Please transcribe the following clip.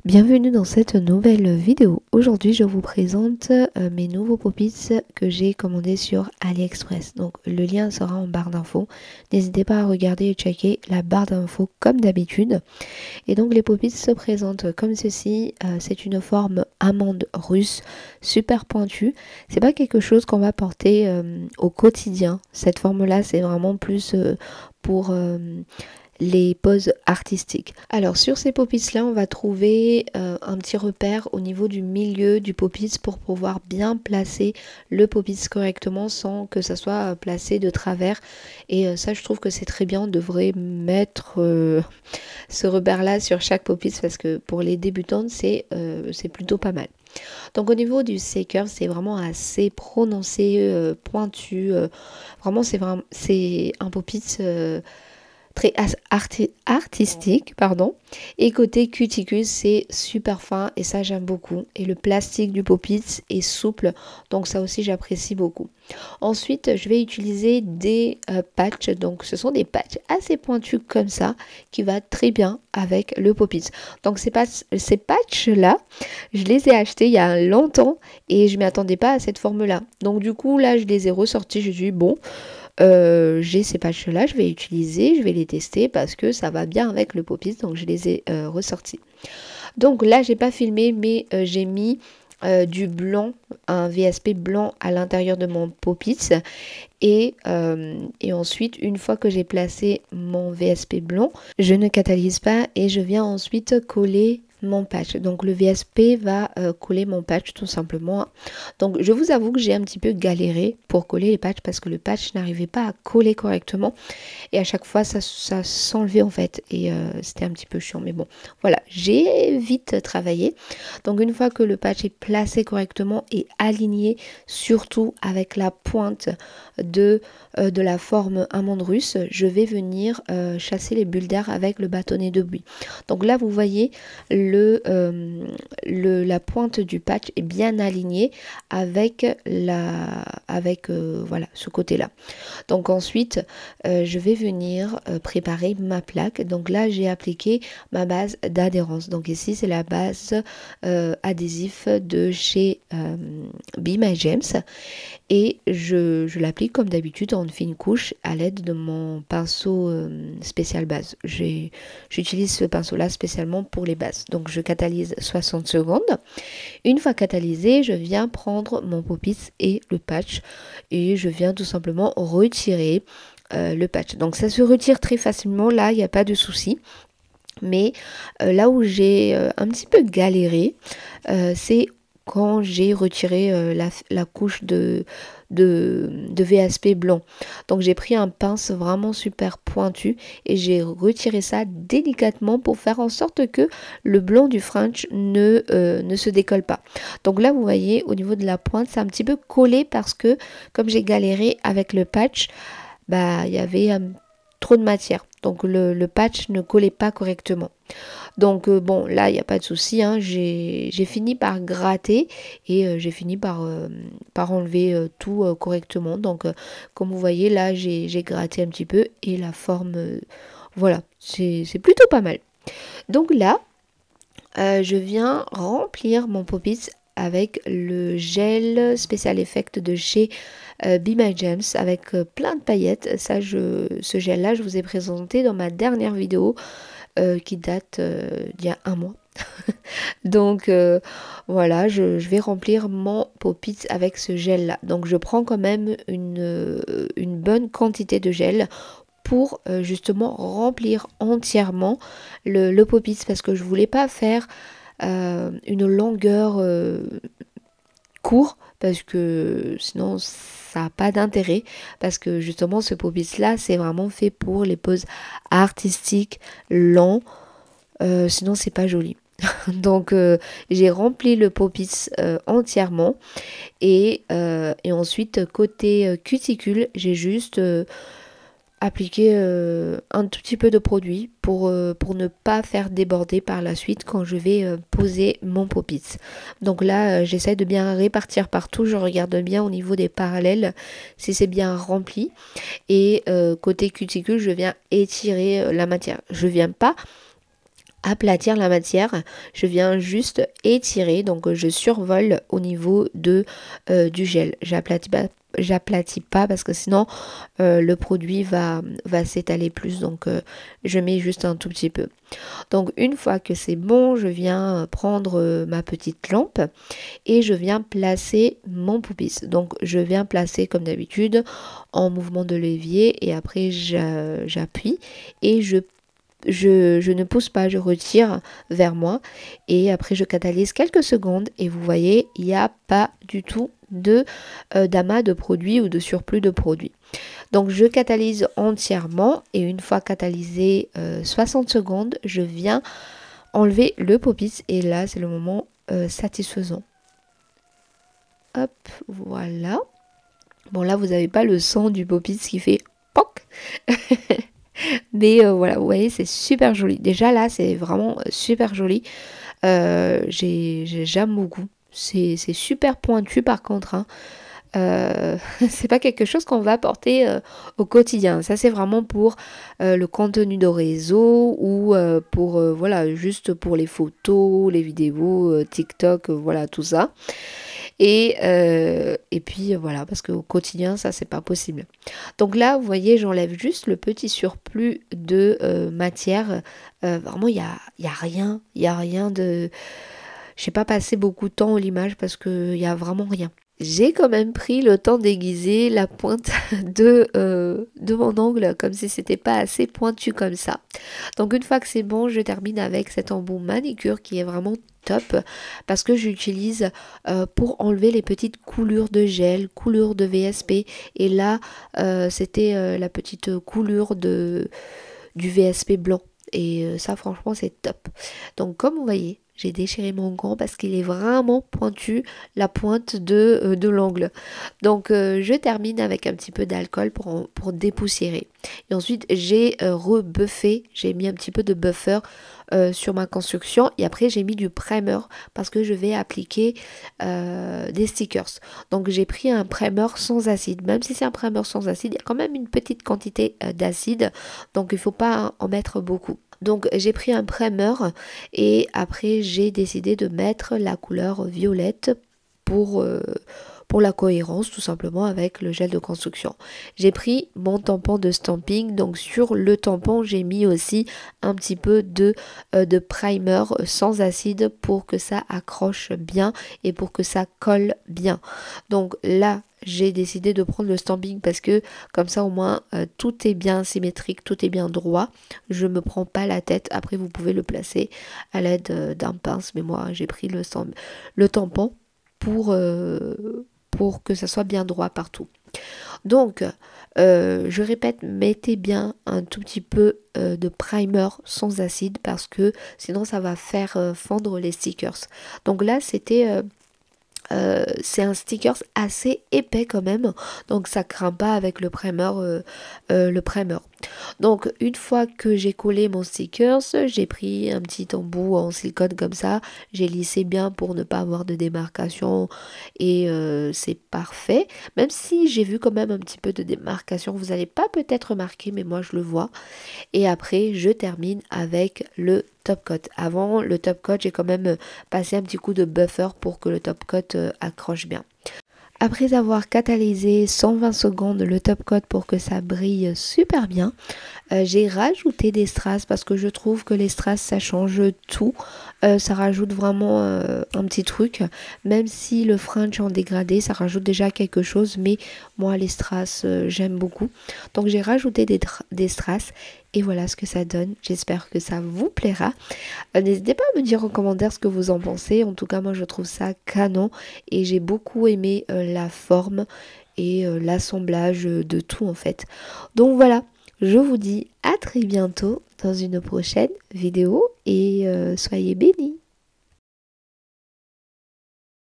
Bienvenue dans cette nouvelle vidéo. Aujourd'hui, je vous présente mes nouveaux pop-its que j'ai commandés sur AliExpress. Donc, le lien sera en barre d'infos. N'hésitez pas à regarder et checker la barre d'infos comme d'habitude. Et donc, les pop-its se présentent comme ceci. C'est une forme amande russe, super pointue. C'est pas quelque chose qu'on va porter au quotidien. Cette forme-là, c'est vraiment plus pour les poses artistiques. Alors sur ces pop-its là, on va trouver un petit repère au niveau du milieu du pop-it pour pouvoir bien placer le pop-it correctement sans que ça soit placé de travers. Et ça, je trouve que c'est très bien. On devrait mettre ce repère là sur chaque pop-it parce que pour les débutantes, c'est plutôt pas mal. Donc au niveau du shaker, c'est vraiment assez prononcé, pointu. Vraiment, c'est un pop-it très artistique, pardon. Et côté cuticule, c'est super fin et ça j'aime beaucoup. Et le plastique du pop-it est souple, donc ça aussi j'apprécie beaucoup. Ensuite, je vais utiliser des patchs. Donc ce sont des patchs assez pointus comme ça qui va très bien avec le pop-it. Donc ces patchs là, je les ai achetés il y a longtemps et je ne m'y attendais pas à cette forme là. Donc du coup là, je les ai ressortis. Je dis bon, j'ai ces patchs là, je vais utiliser, je vais les tester parce que ça va bien avec le pop-it, donc je les ai ressortis. Donc là j'ai pas filmé, mais j'ai mis du blanc, un VSP blanc à l'intérieur de mon pop-it et ensuite une fois que j'ai placé mon VSP blanc, je ne catalyse pas et je viens ensuite coller mon patch. Donc le VSP va coller mon patch tout simplement. Donc je vous avoue que j'ai un petit peu galéré pour coller les patchs parce que le patch n'arrivait pas à coller correctement et à chaque fois ça s'enlevait en fait et c'était un petit peu chiant, mais bon voilà, j'ai vite travaillé. Donc une fois que le patch est placé correctement et aligné, surtout avec la pointe de la forme amande russe, je vais venir chasser les bulles d'air avec le bâtonnet de buis. Donc là vous voyez la pointe du patch est bien alignée avec voilà, ce côté là. Donc ensuite je vais venir préparer ma plaque. Donc là j'ai appliqué ma base d'adhérence. Donc ici c'est la base adhésif de chez Be My Gems et je l'applique comme d'habitude en fine couche à l'aide de mon pinceau spécial base. J'utilise ce pinceau là spécialement pour les bases. Donc je catalyse 60 secondes. Une fois catalysé, je viens prendre mon pop-it et le patch et je viens tout simplement retirer le patch. Donc ça se retire très facilement, là il n'y a pas de souci. Mais là où j'ai un petit peu galéré, c'est quand j'ai retiré la couche de VSP blanc. Donc j'ai pris un pince vraiment super pointu et j'ai retiré ça délicatement pour faire en sorte que le blanc du French ne se décolle pas. Donc là vous voyez au niveau de la pointe c'est un petit peu collé parce que comme j'ai galéré avec le patch, bah il y avait trop de matière. Donc le patch ne collait pas correctement. Donc bon, là, il n'y a pas de souci. Hein, j'ai fini par gratter et j'ai fini par enlever tout correctement. Donc comme vous voyez, là, j'ai gratté un petit peu et la forme, voilà, c'est plutôt pas mal. Donc là, je viens remplir mon pop-it avec le gel Special Effect de chez Be My Gems avec plein de paillettes. Ça, ce gel là je vous ai présenté dans ma dernière vidéo qui date d'il y a un mois. Donc voilà, je vais remplir mon pop-it avec ce gel là. Donc je prends quand même une bonne quantité de gel pour justement remplir entièrement le pop-it parce que je voulais pas faire une longueur court parce que sinon ça n'a pas d'intérêt parce que justement ce pop-it là c'est vraiment fait pour les poses artistiques lents, sinon c'est pas joli. Donc j'ai rempli le pop-it entièrement et ensuite côté cuticule j'ai juste appliquer un tout petit peu de produit pour ne pas faire déborder par la suite quand je vais poser mon pop-it. Donc là j'essaie de bien répartir partout, je regarde bien au niveau des parallèles si c'est bien rempli et côté cuticule je viens étirer la matière. Je viens pas aplatir la matière, je viens juste étirer, donc je survole au niveau du gel. J'aplatis pas parce que sinon le produit va s'étaler plus, donc je mets juste un tout petit peu. Donc une fois que c'est bon, je viens prendre ma petite lampe et je viens placer mon puppies. Donc je viens placer comme d'habitude en mouvement de levier et après j'appuie et je ne pousse pas, je retire vers moi et après je catalyse quelques secondes et vous voyez, il n'y a pas du tout d'amas de produits ou de surplus de produits. Donc je catalyse entièrement et une fois catalysé 60 secondes, je viens enlever le puppies et là c'est le moment satisfaisant. Hop, voilà. Bon là vous n'avez pas le son du puppies qui fait POC. Mais voilà, vous voyez, c'est super joli. Déjà là, c'est vraiment super joli. J'aime beaucoup. C'est super pointu par contre. Hein. C'est pas quelque chose qu'on va porter au quotidien. Ça, c'est vraiment pour le contenu de réseau ou pour, voilà, juste pour les photos, les vidéos, TikTok, voilà, tout ça. Et puis voilà, parce qu'au quotidien, ça, c'est pas possible. Donc là, vous voyez, j'enlève juste le petit surplus de matière. Vraiment, il y a rien. Il n'y a rien de... Je n'ai pas passé beaucoup de temps au limage parce qu'il n'y a vraiment rien. J'ai quand même pris le temps d'aiguiser la pointe de mon ongle comme si c'était pas assez pointu comme ça. Donc une fois que c'est bon, je termine avec cet embout manicure qui est vraiment top parce que j'utilise pour enlever les petites coulures de gel, coulures de VSP et là c'était la petite coulure du VSP blanc et ça franchement c'est top. Donc comme vous voyez, j'ai déchiré mon gant parce qu'il est vraiment pointu, la pointe de l'ongle. Donc je termine avec un petit peu d'alcool pour dépoussiérer. Et ensuite j'ai rebuffé, j'ai mis un petit peu de buffer sur ma construction. Et après j'ai mis du primer parce que je vais appliquer des stickers. Donc j'ai pris un primer sans acide. Même si c'est un primer sans acide, il y a quand même une petite quantité d'acide. Donc il ne faut pas en mettre beaucoup. Donc j'ai pris un primer et après j'ai décidé de mettre la couleur violette pour la cohérence tout simplement avec le gel de construction. J'ai pris mon tampon de stamping, donc sur le tampon j'ai mis aussi un petit peu de primer sans acide pour que ça accroche bien et pour que ça colle bien. Donc là j'ai décidé de prendre le stamping parce que comme ça au moins tout est bien symétrique, tout est bien droit. Je me prends pas la tête. Après vous pouvez le placer à l'aide d'un pince, mais moi j'ai pris le tampon pour que ça soit bien droit partout. Donc je répète, mettez bien un tout petit peu de primer sans acide parce que sinon ça va faire fondre les stickers. Donc là c'était c'est un sticker assez épais quand même, donc ça craint pas avec le primer. Donc une fois que j'ai collé mon stickers, j'ai pris un petit embout en silicone comme ça, j'ai lissé bien pour ne pas avoir de démarcation et c'est parfait. Même si j'ai vu quand même un petit peu de démarcation, vous n'allez pas peut-être remarquer, mais moi je le vois. Et après je termine avec le top coat. Avant le top coat, j'ai quand même passé un petit coup de buffer pour que le top coat accroche bien. Après avoir catalysé 120 secondes le top coat pour que ça brille super bien, j'ai rajouté des strass parce que je trouve que les strass ça change tout. Ça rajoute vraiment un petit truc. Même si le fringe en dégradé, ça rajoute déjà quelque chose. Mais moi les strass j'aime beaucoup. Donc j'ai rajouté des strass. Et voilà ce que ça donne. J'espère que ça vous plaira. N'hésitez pas à me dire en commentaire ce que vous en pensez. En tout cas, moi, je trouve ça canon. Et j'ai beaucoup aimé la forme et l'assemblage de tout, en fait. Donc voilà, je vous dis à très bientôt dans une prochaine vidéo. Et soyez bénis.